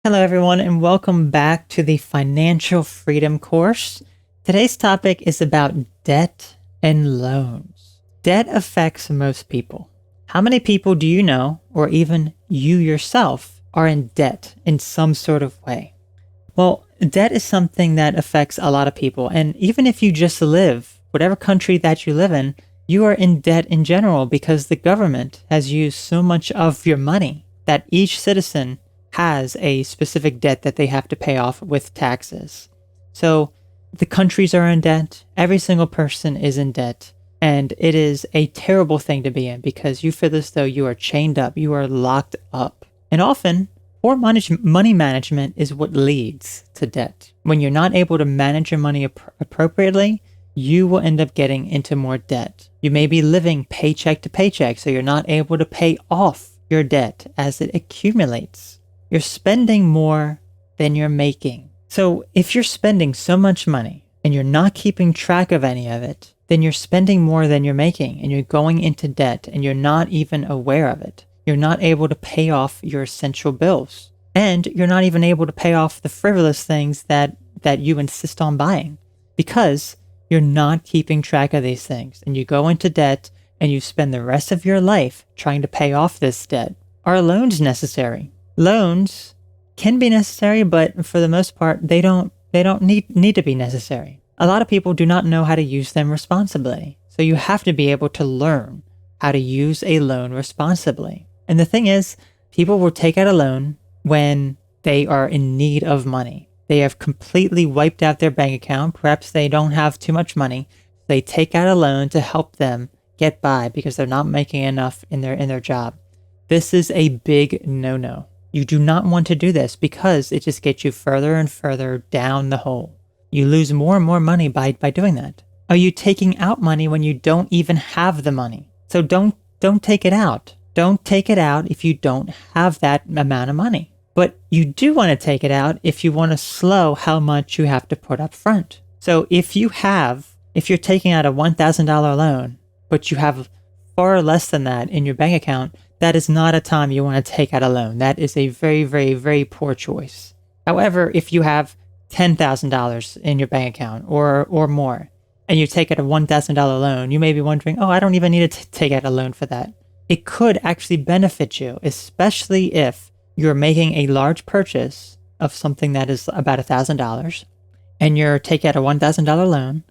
Hello, everyone, and welcome back to the Financial Freedom course. Today's topic is about debt and loans. Debt affects most people. How many people do you know, or even you yourself, are in debt in some sort of way? Well, debt is something that affects a lot of people, and even if you just live, whatever country that you live in, you are in debt in general because the government has used so much of your money that each citizen has a specific debt that they have to pay off with taxes. So the countries are in debt, every single person is in debt, and it is a terrible thing to be in because you feel as though you are chained up, you are locked up. And often, poor money management is what leads to debt. When you're not able to manage your money appropriately, you will end up getting into more debt. You may be living paycheck to paycheck, so you're not able to pay off your debt as it accumulates. You're spending more than you're making. So if you're spending so much money and you're not keeping track of any of it, then you're spending more than you're making and you're going into debt and you're not even aware of it. You're not able to pay off your essential bills. And you're not even able to pay off the frivolous things that you insist on buying because you're not keeping track of these things. And you go into debt and you spend the rest of your life trying to pay off this debt. Are loans necessary? Loans can be necessary, but for the most part, they don't need to be necessary. A lot of people do not know how to use them responsibly. So you have to be able to learn how to use a loan responsibly. And the thing is, people will take out a loan when they are in need of money. They have completely wiped out their bank account. Perhaps they don't have too much money. They take out a loan to help them get by because they're not making enough in their job. This is a big no-no. You do not want to do this because it just gets you further and further down the hole. You lose more and more money by doing that. Are you taking out money when you don't even have the money? So don't take it out. Don't take it out if you don't have that amount of money. But you do want to take it out if you want to slow how much you have to put up front. So if you're taking out a $1,000 loan, but you have far less than that in your bank account, that is not a time you want to take out a loan. That is a very, very, very poor choice. However, if you have $10,000 in your bank account or more, and you take out a $1,000 loan, you may be wondering, oh, I don't even need to take out a loan for that. It could actually benefit you, especially if you're making a large purchase of something that is about $1,000, and you're taking out a $1,000 loan,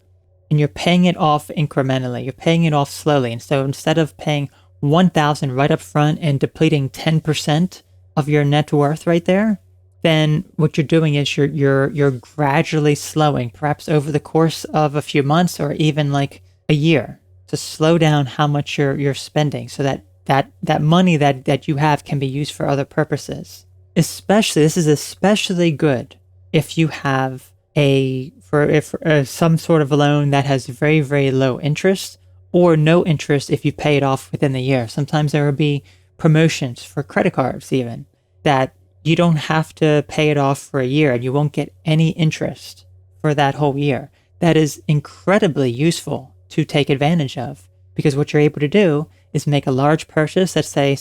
and you're paying it off incrementally. You're paying it off slowly. And so instead of paying $1,000 right up front and depleting 10% of your net worth right there, then what you're doing is you're gradually slowing, perhaps over the course of a few months or even like a year, to slow down how much you're spending so that money that you have can be used for other purposes. This is especially good if you have some sort of a loan that has very, very low interest, or no interest if you pay it off within the year. Sometimes there will be promotions for credit cards even, that you don't have to pay it off for a year and you won't get any interest for that whole year. That is incredibly useful to take advantage of because what you're able to do is make a large purchase. Let's say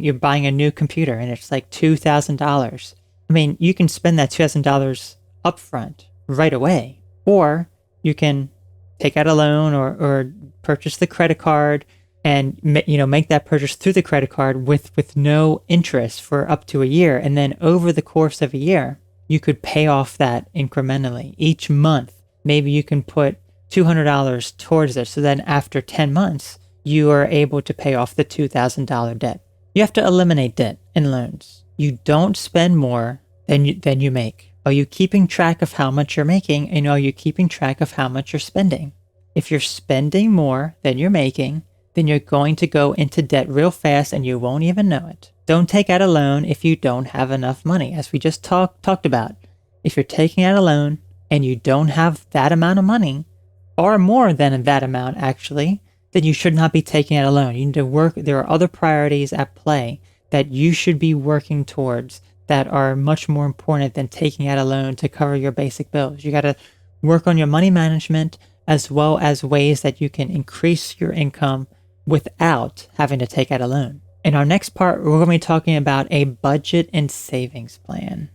you're buying a new computer and it's like $2,000. I mean, you can spend that $2,000 upfront right away, or you can take out a loan or purchase the credit card and make that purchase through the credit card with no interest for up to a year. And then over the course of a year, you could pay off that incrementally. Each month, maybe you can put $200 towards it. So then after 10 months, you are able to pay off the $2,000 debt. You have to eliminate debt in loans. You don't spend more than you make. Are you keeping track of how much you're making? And are you keeping track of how much you're spending? If you're spending more than you're making, then you're going to go into debt real fast and you won't even know it. Don't take out a loan if you don't have enough money. As we just talked about, if you're taking out a loan and you don't have that amount of money, or more than that amount actually, then you should not be taking out a loan. You need to work. There are other priorities at play that you should be working towards that are much more important than taking out a loan to cover your basic bills. You got to work on your money management as well as ways that you can increase your income without having to take out a loan. In our next part, we're going to be talking about a budget and savings plan.